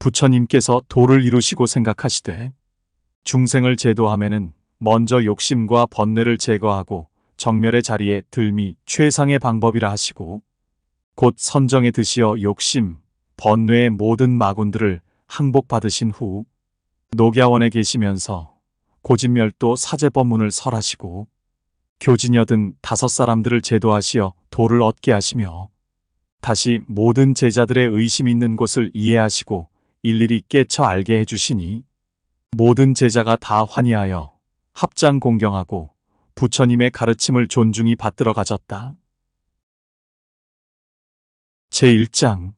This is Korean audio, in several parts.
부처님께서 도를 이루시고 생각하시되 중생을 제도함에는 먼저 욕심과 번뇌를 제거하고 정멸의 자리에 들미 최상의 방법이라 하시고 곧 선정에 드시어 욕심, 번뇌의 모든 마군들을 항복받으신 후 녹야원에 계시면서 고진멸도 사제법문을 설하시고 교진여 등 5사람들을 제도하시어 도를 얻게 하시며 다시 모든 제자들의 의심 있는 곳을 이해하시고 일일이 깨쳐 알게 해주시니 모든 제자가 다 환희하여 합장 공경하고 부처님의 가르침을 존중히 받들어 가졌다. 제1장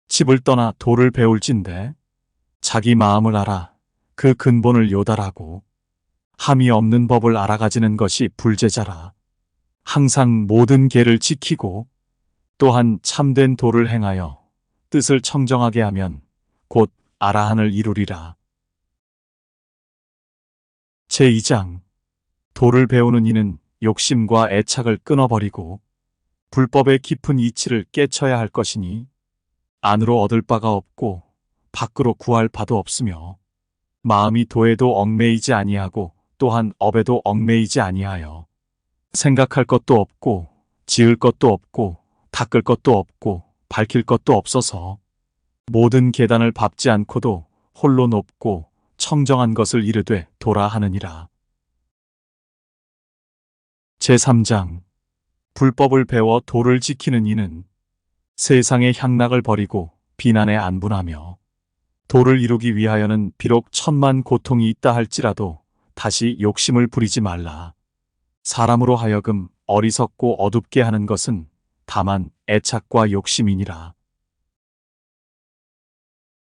집을 떠나 도를 배울진대 자기 마음을 알아 그 근본을 요달하고 함이 없는 법을 알아가지는 것이 불제자라. 항상 모든 계를 지키고 또한 참된 도를 행하여 뜻을 청정하게 하면 곧 아라한을 이루리라. 제2장 도를 배우는 이는 욕심과 애착을 끊어버리고 불법의 깊은 이치를 깨쳐야 할 것이니 안으로 얻을 바가 없고 밖으로 구할 바도 없으며 마음이 도에도 얽매이지 아니하고 또한 업에도 얽매이지 아니하여 생각할 것도 없고 지을 것도 없고 닦을 것도 없고 밝힐 것도 없어서 모든 계단을 밟지 않고도 홀로 높고 청정한 것을 이르되 도라 하느니라. 제3장 불법을 배워 도를 지키는 이는 세상의 향락을 버리고 비난에 안분하며 도를 이루기 위하여는 비록 천만 고통이 있다 할지라도 다시 욕심을 부리지 말라. 사람으로 하여금 어리석고 어둡게 하는 것은 다만 애착과 욕심이니라.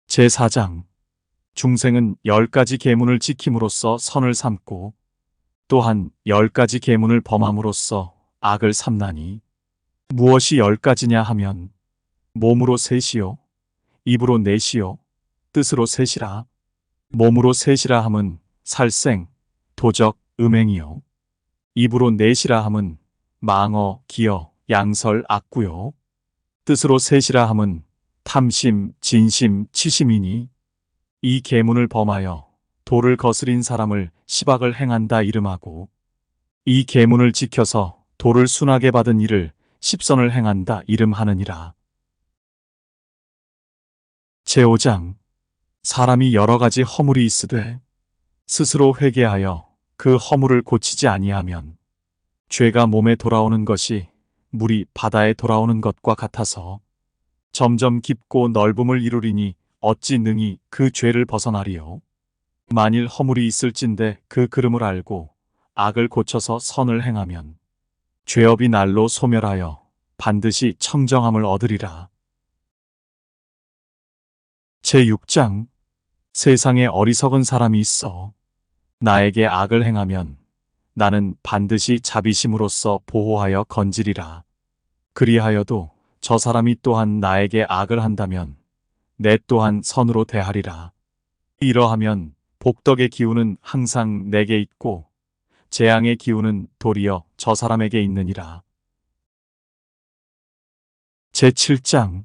제4장 중생은 10가지 계문을 지킴으로써 선을 삼고 또한 10가지 계문을 범함으로써 악을 삼나니 무엇이 10가지냐 하면 몸으로 셋이요 입으로 넷이요 뜻으로 셋이라. 몸으로 셋이라 함은 살생, 도적, 음행이요 입으로 넷이라 함은 망어, 기어, 양설, 악구요 뜻으로 셋이라 함은 탐심, 진심, 치심이니 이 계문을 범하여 도를 거스린 사람을 시박을 행한다 이름하고 이 계문을 지켜서 도를 순하게 받은 이를 십선을 행한다 이름하느니라. 제5장 사람이 여러 가지 허물이 있으되 스스로 회개하여 그 허물을 고치지 아니하면 죄가 몸에 돌아오는 것이 물이 바다에 돌아오는 것과 같아서 점점 깊고 넓음을 이루리니 어찌 능히 그 죄를 벗어나리요. 만일 허물이 있을진데 그 그름을 알고 악을 고쳐서 선을 행하면 죄업이 날로 소멸하여 반드시 청정함을 얻으리라. 제6장 세상에 어리석은 사람이 있어 나에게 악을 행하면 나는 반드시 자비심으로써 보호하여 건지리라. 그리하여도 저 사람이 또한 나에게 악을 한다면 내 또한 선으로 대하리라. 이러하면 복덕의 기운은 항상 내게 있고 재앙의 기운은 도리어 저 사람에게 있느니라. 제7장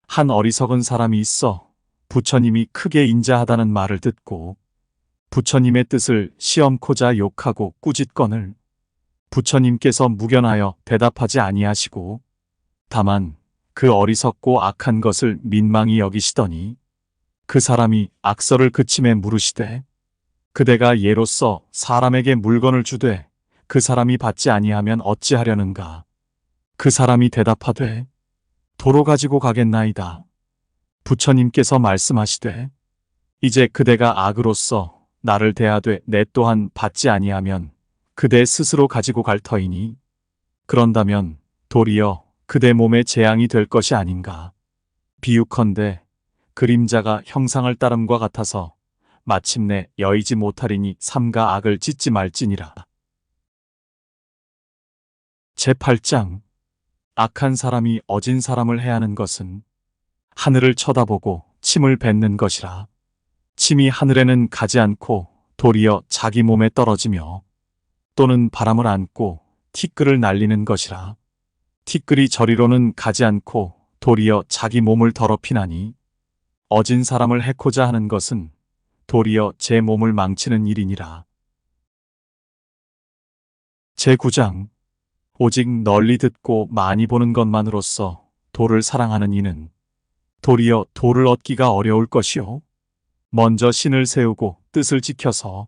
한 어리석은 사람이 있어 부처님이 크게 인자하다는 말을 듣고 부처님의 뜻을 시험코자 욕하고 꾸짖거늘 부처님께서 무견하여 대답하지 아니하시고 다만 그 어리석고 악한 것을 민망히 여기시더니 그 사람이 악설을 그침에 물으시되 그대가 예로써 사람에게 물건을 주되 그 사람이 받지 아니하면 어찌하려는가. 그 사람이 대답하되 도로 가지고 가겠나이다. 부처님께서 말씀하시되 이제 그대가 악으로서 나를 대하되 내 또한 받지 아니하면 그대 스스로 가지고 갈 터이니 그런다면 도리어 그대 몸에 재앙이 될 것이 아닌가. 비유컨대 그림자가 형상을 따름과 같아서 마침내 여의지 못하리니 삼가 악을 짓지 말지니라. 제8장 악한 사람이 어진 사람을 해하는 것은 하늘을 쳐다보고 침을 뱉는 것이라. 침이 하늘에는 가지 않고 도리어 자기 몸에 떨어지며 또는 바람을 안고 티끌을 날리는 것이라. 티끌이 저리로는 가지 않고 도리어 자기 몸을 더럽히나니 어진 사람을 해코자 하는 것은 도리어 제 몸을 망치는 일이니라. 제9장 오직 널리 듣고 많이 보는 것만으로써 도를 사랑하는 이는 도리어 도를 얻기가 어려울 것이요. 먼저 신을 세우고 뜻을 지켜서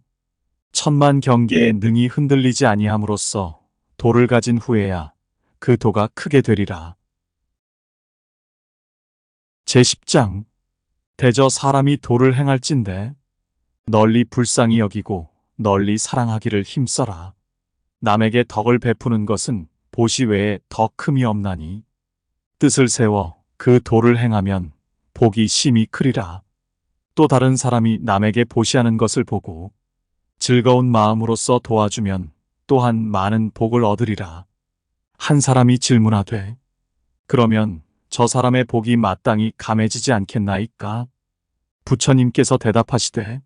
천만 경계에 능히 흔들리지 아니함으로써 도를 가진 후에야 그 도가 크게 되리라. 제10장 대저 사람이 도를 행할진대 널리 불쌍히 여기고 널리 사랑하기를 힘써라. 남에게 덕을 베푸는 것은 보시 외에 더 큼이 없나니 뜻을 세워 그 도를 행하면 복이 심히 크리라. 또 다른 사람이 남에게 보시하는 것을 보고 즐거운 마음으로써 도와주면 또한 많은 복을 얻으리라. 한 사람이 질문하되 그러면 저 사람의 복이 마땅히 감해지지 않겠나이까? 부처님께서 대답하시되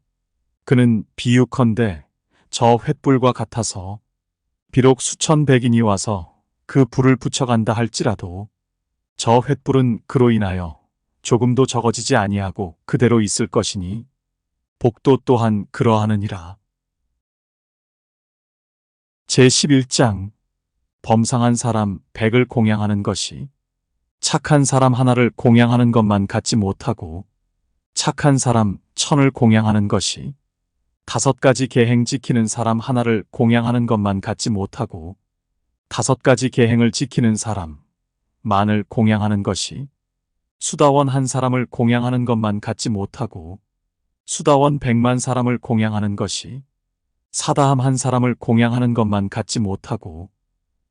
그는 비유컨대 저 횃불과 같아서 비록 수천 백인이 와서 그 불을 붙여간다 할지라도 저 횃불은 그로 인하여 조금도 적어지지 아니하고 그대로 있을 것이니 복도 또한 그러하느니라. 제11장 범상한 사람 100을 공양하는 것이 착한 사람 하나를 공양하는 것만 같지 못하고 착한 사람 1000을 공양하는 것이 5가지 계행 지키는 사람 하나를 공양하는 것만 같지 못하고 5가지 계행을 지키는 사람 10,000을 공양하는 것이 수다원 한 사람을 공양하는 것만 같지 못하고 수다원 100만 사람을 공양하는 것이 사다함 한 사람을 공양하는 것만 같지 못하고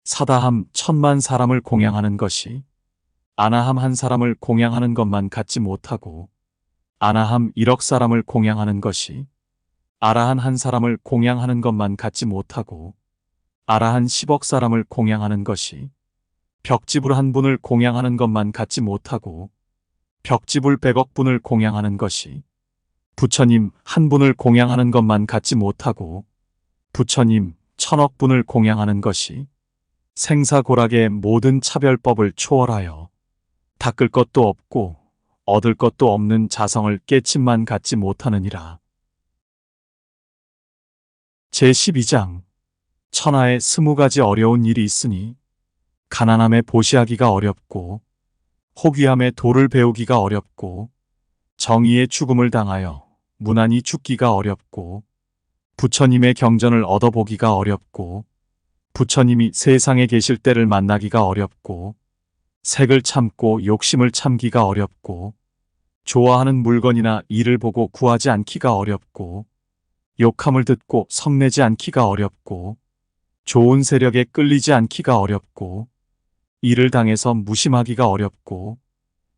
사다함 1000만 사람을 공양하는 것이 아나함 한 사람을 공양하는 것만 같지 못하고 아나함 1억 사람을 공양하는 것이 아라한 한 사람을 공양하는 것만 같지 못하고 아라한 10억 사람을 공양하는 것이 벽지불 한 분을 공양하는 것만 같지 못하고 벽지불 100억 분을 공양하는 것이 부처님 한 분을 공양하는 것만 같지 못하고 부처님 1000억 분을 공양하는 것이 생사고락의 모든 차별법을 초월하여 닦을 것도 없고 얻을 것도 없는 자성을 깨침만 갖지 못하느니라. 제12장 천하에 20가지 어려운 일이 있으니 가난함에 보시하기가 어렵고 호귀함에 도를 배우기가 어렵고 정의의 죽음을 당하여 무난히 죽기가 어렵고 부처님의 경전을 얻어보기가 어렵고 부처님이 세상에 계실 때를 만나기가 어렵고 색을 참고 욕심을 참기가 어렵고 좋아하는 물건이나 일을 보고 구하지 않기가 어렵고 욕함을 듣고 성내지 않기가 어렵고 좋은 세력에 끌리지 않기가 어렵고 일을 당해서 무심하기가 어렵고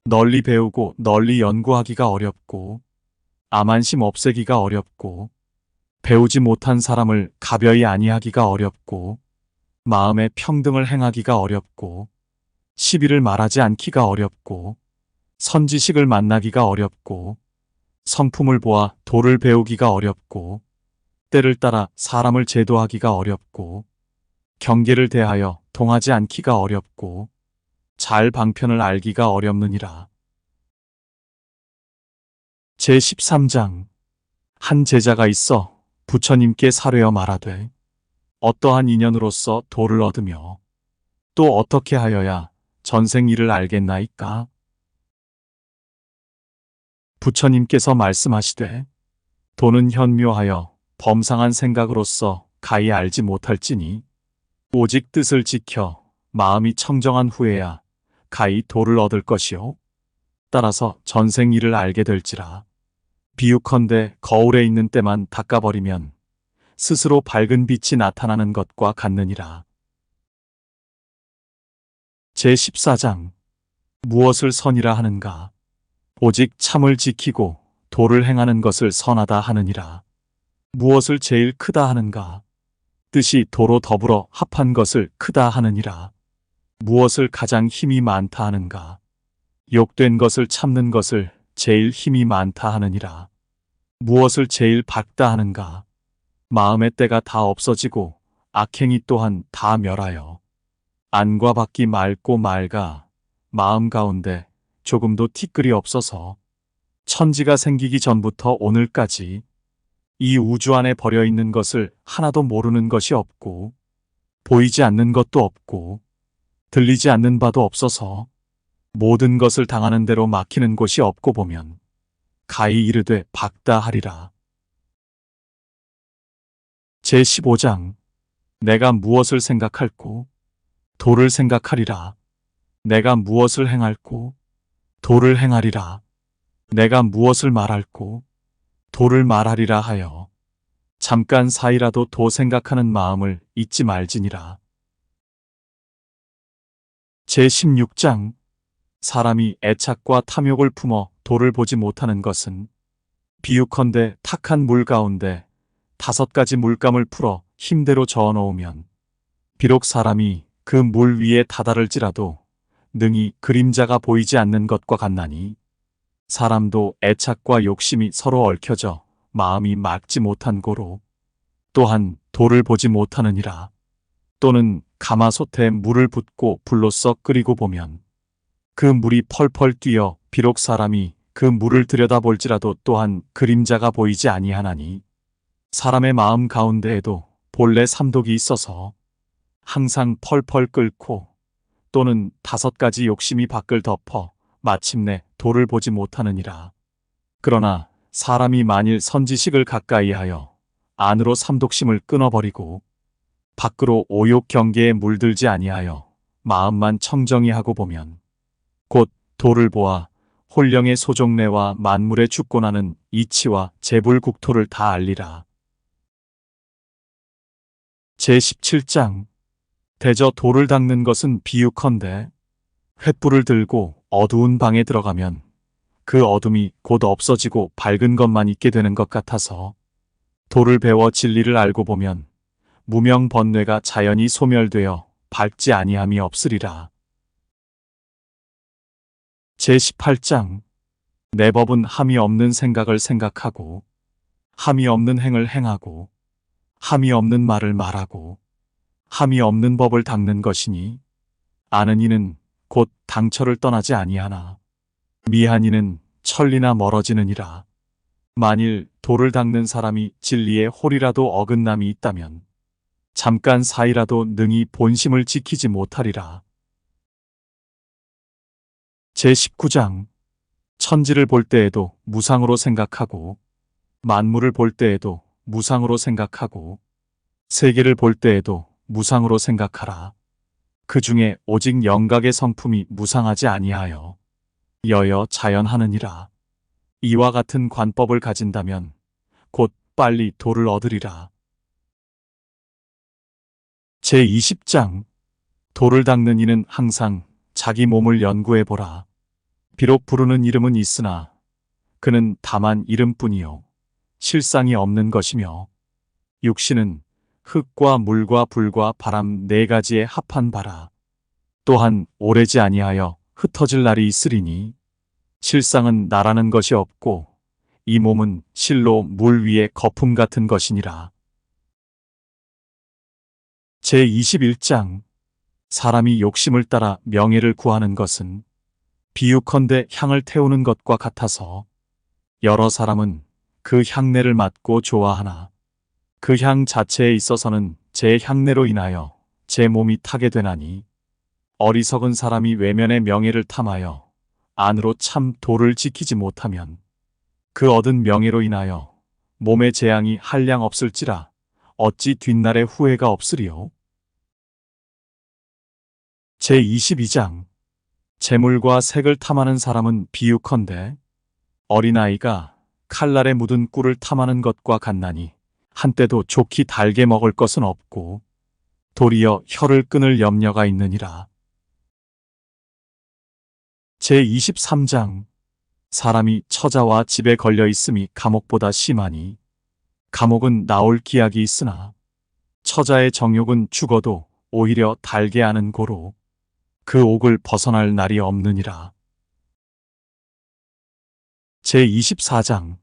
널리 배우고 널리 연구하기가 어렵고 암한심 없애기가 어렵고 배우지 못한 사람을 가벼이 아니하기가 어렵고 마음의 평등을 행하기가 어렵고 시비를 말하지 않기가 어렵고 선지식을 만나기가 어렵고 성품을 보아 도를 배우기가 어렵고 때를 따라 사람을 제도하기가 어렵고 경계를 대하여 동하지 않기가 어렵고 잘 방편을 알기가 어렵느니라. 제13장 한 제자가 있어 부처님께 사뢰어 말하되 어떠한 인연으로서 도를 얻으며 또 어떻게 하여야 전생 일을 알겠나이까? 부처님께서 말씀하시되 도는 현묘하여 범상한 생각으로서 가히 알지 못할지니 오직 뜻을 지켜 마음이 청정한 후에야 가히 도를 얻을 것이요 따라서 전생 일을 알게 될지라. 비유컨대 거울에 있는 때만 닦아버리면 스스로 밝은 빛이 나타나는 것과 같느니라. 제14장 무엇을 선이라 하는가? 오직 참을 지키고 도를 행하는 것을 선하다 하느니라. 무엇을 제일 크다 하는가? 뜻이 도로 더불어 합한 것을 크다 하느니라. 무엇을 가장 힘이 많다 하는가? 욕된 것을 참는 것을 제일 힘이 많다 하느니라. 무엇을 제일 밝다 하는가? 마음의 때가 다 없어지고 악행이 또한 다 멸하여 안과 밖이 맑고 맑아 마음 가운데 조금도 티끌이 없어서 천지가 생기기 전부터 오늘까지 이 우주 안에 버려 있는 것을 하나도 모르는 것이 없고, 보이지 않는 것도 없고, 들리지 않는 바도 없어서 모든 것을 당하는 대로 막히는 곳이 없고 보면 가히 이르되 박다하리라. 제15장. 내가 무엇을 생각할꼬 도를 생각하리라. 내가 무엇을 행할꼬 도를 행하리라. 내가 무엇을 말할꼬 도를 말하리라 하여 잠깐 사이라도 도 생각하는 마음을 잊지 말지니라. 제16장. 사람이 애착과 탐욕을 품어 도를 보지 못하는 것은 비유컨대 탁한 물 가운데 5가지 물감을 풀어 힘대로 저어 놓으면 비록 사람이 그 물 위에 다다를지라도 능히 그림자가 보이지 않는 것과 같나니, 사람도 애착과 욕심이 서로 얽혀져 마음이 막지 못한 고로 또한 도를 보지 못하느니라. 또는 가마솥에 물을 붓고 불로써 끓이고 보면 그 물이 펄펄 뛰어 비록 사람이 그 물을 들여다볼지라도 또한 그림자가 보이지 아니하나니, 사람의 마음 가운데에도 본래 삼독이 있어서 항상 펄펄 끓고 또는 5가지 욕심이 밖을 덮어 마침내 도를 보지 못하느니라. 그러나 사람이 만일 선지식을 가까이 하여 안으로 삼독심을 끊어버리고 밖으로 오욕 경계에 물들지 아니하여 마음만 청정히 하고 보면 곧 도를 보아 홀령의 소종래와 만물의 죽고나는 이치와 재불국토를 다 알리라. 제17장. 대저 도를 닦는 것은 비유컨대 횃불을 들고 어두운 방에 들어가면 그 어둠이 곧 없어지고 밝은 것만 있게 되는 것 같아서, 도를 배워 진리를 알고 보면 무명 번뇌가 자연히 소멸되어 밝지 아니함이 없으리라. 제18장. 내 법은 함이 없는 생각을 생각하고 함이 없는 행을 행하고 함이 없는 말을 말하고 함이 없는 법을 닦는 것이니, 아는 이는 곧 당처를 떠나지 아니하나 미한 이는 천리나 멀어지느니라. 만일 도를 닦는 사람이 진리에 홀이라도 어긋남이 있다면 잠깐 사이라도 능히 본심을 지키지 못하리라. 제19장. 천지를 볼 때에도 무상으로 생각하고 만물을 볼 때에도 무상으로 생각하고 세계를 볼 때에도 무상으로 생각하라. 그 중에 오직 영각의 성품이 무상하지 아니하여 여여 자연하느니라. 이와 같은 관법을 가진다면 곧 빨리 도를 얻으리라. 제20장. 도를 닦는 이는 항상 자기 몸을 연구해보라. 비록 부르는 이름은 있으나 그는 다만 이름뿐이요 실상이 없는 것이며, 육신은 흙과 물과 불과 바람 4가지에 합한 바라. 또한 오래지 아니하여 흩어질 날이 있으리니, 실상은 나라는 것이 없고 이 몸은 실로 물 위에 거품 같은 것이니라. 제21장. 사람이 욕심을 따라 명예를 구하는 것은 비유컨대 향을 태우는 것과 같아서, 여러 사람은 그 향내를 맡고 좋아하나 그 향 자체에 있어서는 제 향내로 인하여 제 몸이 타게 되나니, 어리석은 사람이 외면의 명예를 탐하여 안으로 참 도를 지키지 못하면 그 얻은 명예로 인하여 몸의 재앙이 한량 없을지라 어찌 뒷날에 후회가 없으리요. 제22장. 재물과 색을 탐하는 사람은 비유컨대 어린아이가 칼날에 묻은 꿀을 탐하는 것과 같나니, 한때도 좋게 달게 먹을 것은 없고 도리어 혀를 끊을 염려가 있느니라. 제23장. 사람이 처자와 집에 걸려 있음이 감옥보다 심하니, 감옥은 나올 기약이 있으나 처자의 정욕은 죽어도 오히려 달게 하는 고로 그 옥을 벗어날 날이 없느니라. 제24장.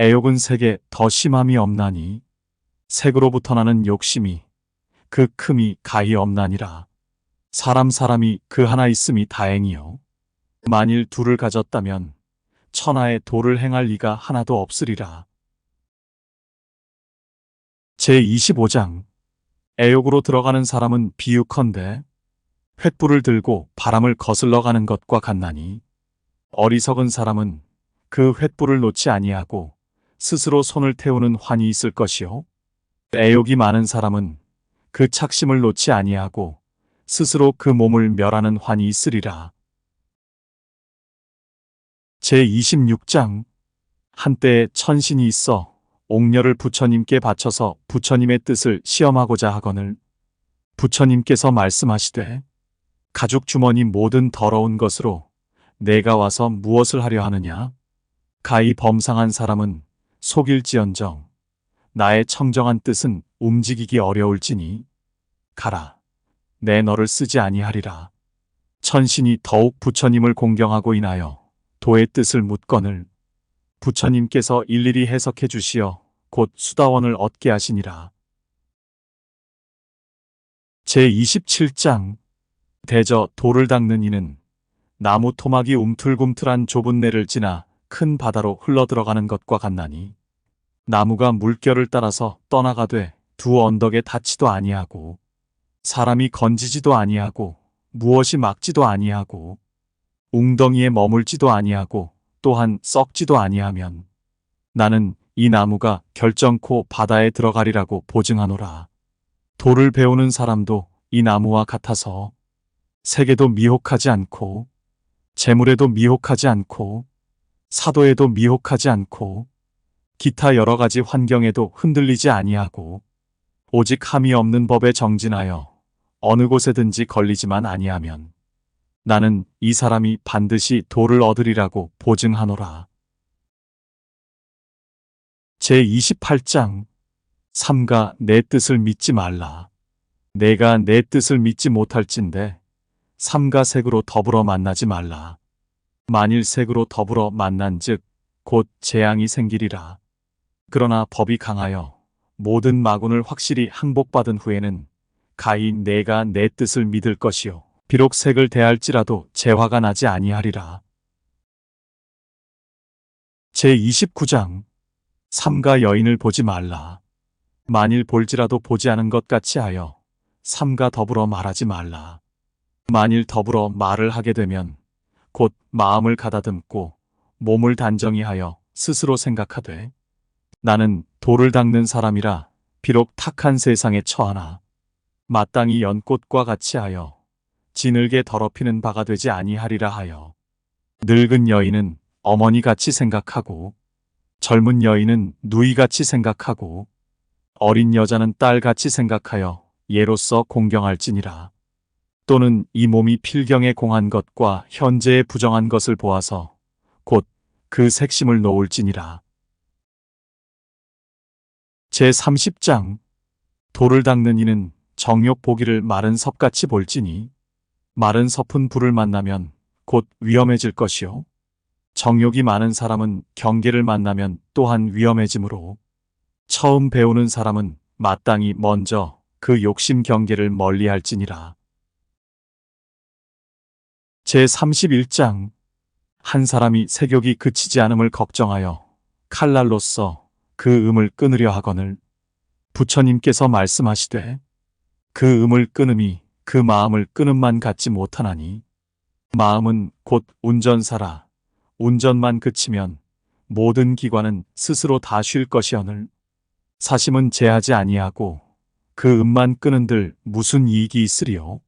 애욕은 색에 더 심함이 없나니, 색으로부터 나는 욕심이 그 큼이 가히 없나니라. 사람이 그 하나 있음이 다행이요 만일 둘을 가졌다면 천하에 도를 행할 리가 하나도 없으리라. 제25장 애욕으로 들어가는 사람은 비유컨대 횃불을 들고 바람을 거슬러 가는 것과 같나니 어리석은 사람은 그 횃불을 놓지 아니하고 스스로 손을 태우는 환이 있을 것이요 애욕이 많은 사람은 그 착심을 놓지 아니하고 스스로 그 몸을 멸하는 환이 있으리라. 제26장 한때에 천신이 있어 옥녀를 부처님께 바쳐서 부처님의 뜻을 시험하고자 하거늘 부처님께서 말씀하시되 가죽 주머니 모든 더러운 것으로 내가 와서 무엇을 하려 하느냐? 가히 범상한 사람은 속일지언정 나의 청정한 뜻은 움직이기 어려울지니 가라 내 너를 쓰지 아니하리라. 천신이 더욱 부처님을 공경하고 인하여 도의 뜻을 묻거늘 부처님께서 일일이 해석해 주시어 곧 수다원을 얻게 하시니라. 제27장 대저 돌을 닦는 이는 나무 토막이 움틀굼틀한 좁은 내를 지나 큰 바다로 흘러들어가는 것과 같나니 나무가 물결을 따라서 떠나가되 두 언덕에 닿지도 아니하고 사람이 건지지도 아니하고 무엇이 막지도 아니하고 웅덩이에 머물지도 아니하고 또한 썩지도 아니하면 나는 이 나무가 결정코 바다에 들어가리라고 보증하노라. 도를 배우는 사람도 이 나무와 같아서 세계도 미혹하지 않고 재물에도 미혹하지 않고 사도에도 미혹하지 않고 기타 여러 가지 환경에도 흔들리지 아니하고 오직 함이 없는 법에 정진하여 어느 곳에든지 걸리지만 아니하면 나는 이 사람이 반드시 도를 얻으리라고 보증하노라. 제28장 삼가 내 뜻을 믿지 말라. 내가 내 뜻을 믿지 못할진대 삼가 색으로 더불어 만나지 말라. 만일 색으로 더불어 만난즉 곧 재앙이 생기리라. 그러나 법이 강하여 모든 마군을 확실히 항복받은 후에는 가히 내가 내 뜻을 믿을 것이요 비록 색을 대할지라도 재화가 나지 아니하리라. 제29장 삼가 여인을 보지 말라. 만일 볼지라도 보지 않은 것 같이 하여 삼가 더불어 말하지 말라. 만일 더불어 말을 하게 되면 곧 마음을 가다듬고 몸을 단정히 하여 스스로 생각하되 나는 돌을 닦는 사람이라 비록 탁한 세상에 처하나 마땅히 연꽃과 같이 하여 지늘게 더럽히는 바가 되지 아니하리라 하여 늙은 여인은 어머니같이 생각하고 젊은 여인은 누이같이 생각하고 어린 여자는 딸같이 생각하여 예로서 공경할지니라. 또는 이 몸이 필경에 공한 것과 현재에 부정한 것을 보아서 곧 그 색심을 놓을지니라. 제30장 돌을 닦는 이는 정욕 보기를 마른 섭같이 볼지니 마른 섭은 불을 만나면 곧 위험해질 것이요 정욕이 많은 사람은 경계를 만나면 또한 위험해지므로 처음 배우는 사람은 마땅히 먼저 그 욕심 경계를 멀리할지니라. 제31장 한 사람이 색욕이 그치지 않음을 걱정하여 칼날로써 그 음을 끊으려 하거늘 부처님께서 말씀하시되 그 음을 끊음이 그 마음을 끊음만 갖지 못하나니 마음은 곧 운전사라. 운전만 그치면 모든 기관은 스스로 다 쉴 것이오늘 사심은 제하지 아니하고 그 음만 끄는들 무슨 이익이 있으리요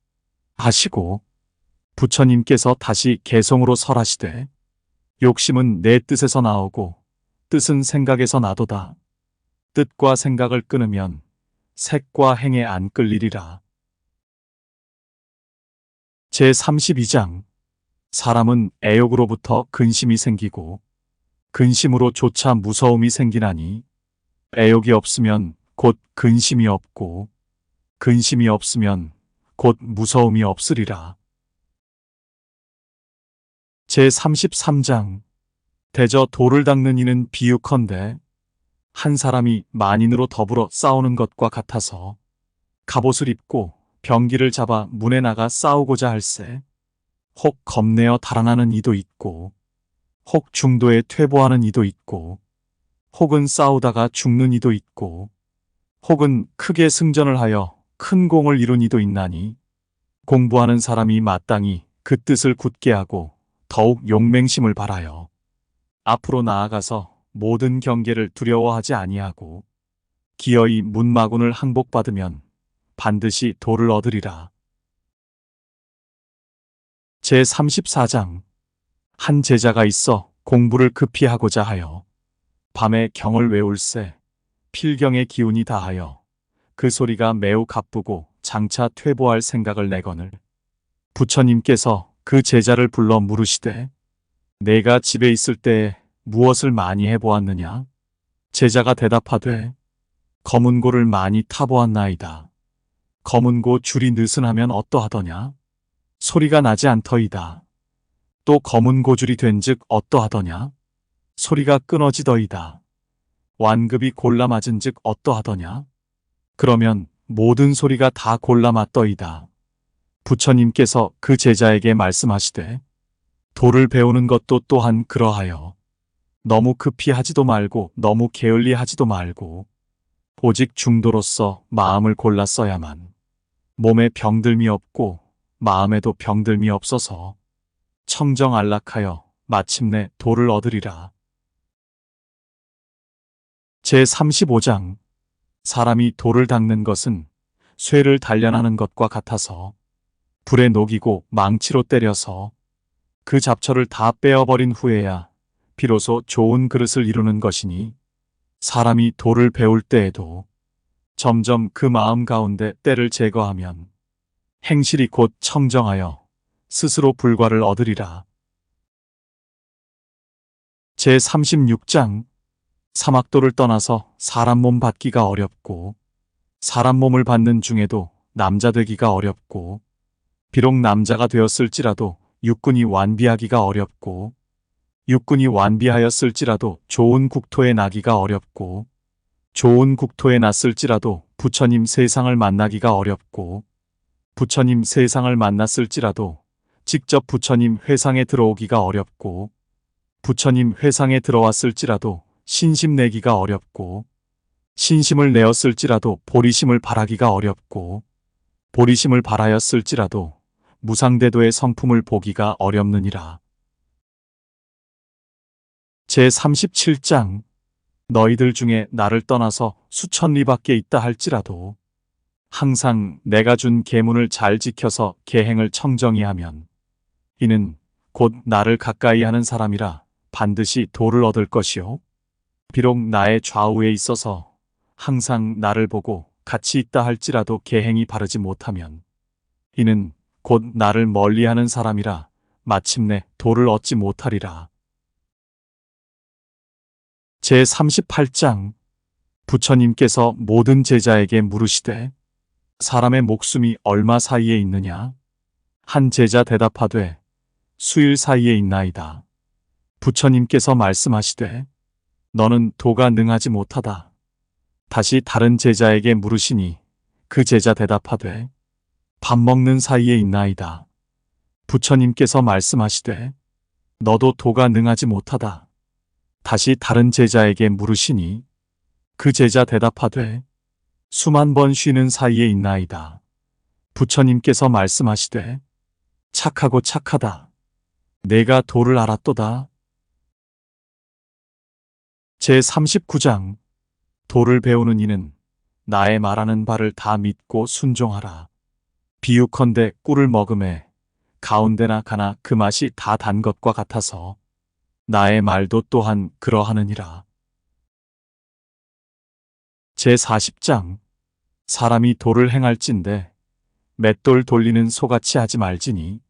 하시고 부처님께서 다시 개송으로 설하시되 욕심은 내 뜻에서 나오고 뜻은 생각에서 나도다. 뜻과 생각을 끊으면 색과 행에 안 끌리리라. 제32장 사람은 애욕으로부터 근심이 생기고 근심으로 조차 무서움이 생기나니 애욕이 없으면 곧 근심이 없고 근심이 없으면 곧 무서움이 없으리라. 제33장 대저 돌을 닦는 이는 비유컨대 한 사람이 만인으로 더불어 싸우는 것과 같아서 갑옷을 입고 병기를 잡아 문에 나가 싸우고자 할세 혹 겁내어 달아나는 이도 있고 혹 중도에 퇴보하는 이도 있고, 혹은 싸우다가 죽는 이도 있고, 혹은 크게 승전을 하여 큰 공을 이룬 이도 있나니, 공부하는 사람이 마땅히 그 뜻을 굳게 하고 더욱 용맹심을 발하여 앞으로 나아가서 모든 경계를 두려워하지 아니하고 기어이 문마군을 항복받으면 반드시 도를 얻으리라. 제34장. 한 제자가 있어 공부를 급히 하고자 하여 밤에 경을 외울새 필경의 기운이 다하여 그 소리가 매우 가쁘고 장차 퇴보할 생각을 내거늘 부처님께서 그 제자를 불러 물으시되 내가 집에 있을 때에 무엇을 많이 해보았느냐? 제자가 대답하되 검은고를 많이 타보았나이다. 검은고 줄이 느슨하면 어떠하더냐? 소리가 나지 않더이다. 또 검은고 줄이 된즉 어떠하더냐? 소리가 끊어지더이다. 완급이 골라 맞은즉 어떠하더냐? 그러면 모든 소리가 다 골라 맞더이다. 부처님께서 그 제자에게 말씀하시되 도를 배우는 것도 또한 그러하여 너무 급히 하지도 말고 너무 게을리 하지도 말고 오직 중도로서 마음을 골라 써야만 몸에 병들미 없고 마음에도 병들미 없어서 청정안락하여 마침내 도를 얻으리라. 제35장. 사람이 돌을 닦는 것은 쇠를 단련하는 것과 같아서 불에 녹이고 망치로 때려서 그 잡초를 다 빼어버린 후에야 비로소 좋은 그릇을 이루는 것이니 사람이 도를 배울 때에도 점점 그 마음 가운데 때를 제거하면 행실이 곧 청정하여 스스로 불과를 얻으리라. 제36장. 사막도를 떠나서 사람 몸 받기가 어렵고 사람 몸을 받는 중에도 남자 되기가 어렵고 비록 남자가 되었을지라도 육군이 완비하기가 어렵고 육군이 완비하였을지라도 좋은 국토에 나기가 어렵고 좋은 국토에 났을지라도 부처님 세상을 만나기가 어렵고 부처님 세상을 만났을지라도 직접 부처님 회상에 들어오기가 어렵고 부처님 회상에 들어왔을지라도 신심 내기가 어렵고 신심을 내었을지라도 보리심을 발하기가 어렵고 보리심을 발하였을지라도 무상대도의 성품을 보기가 어렵느니라. 제37장. 너희들 중에 나를 떠나서 수천 리 밖에 있다 할지라도 항상 내가 준 계문을 잘 지켜서 계행을 청정히 하면 이는 곧 나를 가까이 하는 사람이라 반드시 도를 얻을 것이요. 비록 나의 좌우에 있어서 항상 나를 보고 같이 있다 할지라도 계행이 바르지 못하면 이는 곧 나를 멀리하는 사람이라 마침내 도를 얻지 못하리라. 제38장. 부처님께서 모든 제자에게 물으시되 사람의 목숨이 얼마 사이에 있느냐? 한 제자 대답하되 수일 사이에 있나이다. 부처님께서 말씀하시되 너는 도가 능하지 못하다. 다시 다른 제자에게 물으시니 그 제자 대답하되 밥 먹는 사이에 있나이다. 부처님께서 말씀하시되 너도 도가 능하지 못하다. 다시 다른 제자에게 물으시니 그 제자 대답하되 수만 번 쉬는 사이에 있나이다. 부처님께서 말씀하시되 착하고 착하다. 내가 도를 알았도다. 제39장. 도를 배우는 이는 나의 말하는 바를 다 믿고 순종하라. 비유컨대 꿀을 먹음에 가운데나 가나 그 맛이 다 단 것과 같아서 나의 말도 또한 그러하느니라. 제40장. 사람이 도를 행할진대 맷돌 돌리는 소같이 하지 말지니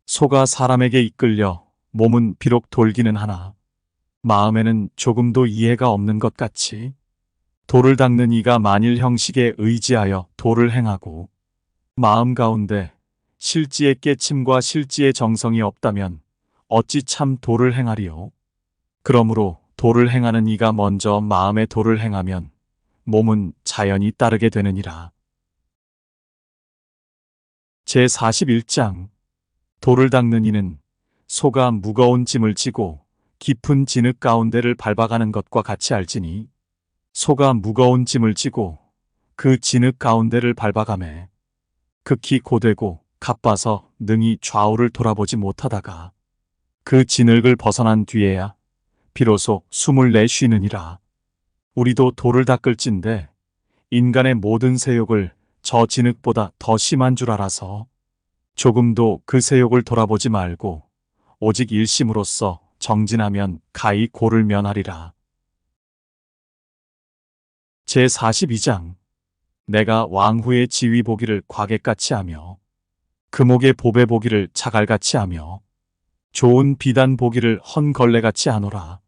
소가 사람에게 이끌려 몸은 비록 돌기는 하나 마음에는 조금도 이해가 없는 것 같이 도를 닦는 이가 만일 형식에 의지하여 도를 행하고 마음 가운데 실지의 깨침과 실지의 정성이 없다면 어찌 참 도를 행하리요. 그러므로 도를 행하는 이가 먼저 마음의 도를 행하면 몸은 자연히 따르게 되느니라. 제41장. 도를 닦는 이는 소가 무거운 짐을 지고 깊은 진흙 가운데를 밟아가는 것과 같이 알지니 소가 무거운 짐을 지고 그 진흙 가운데를 밟아가매 극히 고되고 가빠서 능히 좌우를 돌아보지 못하다가 그 진흙을 벗어난 뒤에야 비로소 숨을 내쉬느니라. 우리도 돌을 닦을진대 인간의 모든 세욕을 저 진흙보다 더 심한 줄 알아서 조금도 그 세욕을 돌아보지 말고 오직 일심으로써 정진하면 가히 고를 면하리라. 제42장 내가 왕후의 지위 보기를 과객같이 하며 금옥의 보배 보기를 자갈같이 하며 좋은 비단 보기를 헌걸레같이 하노라.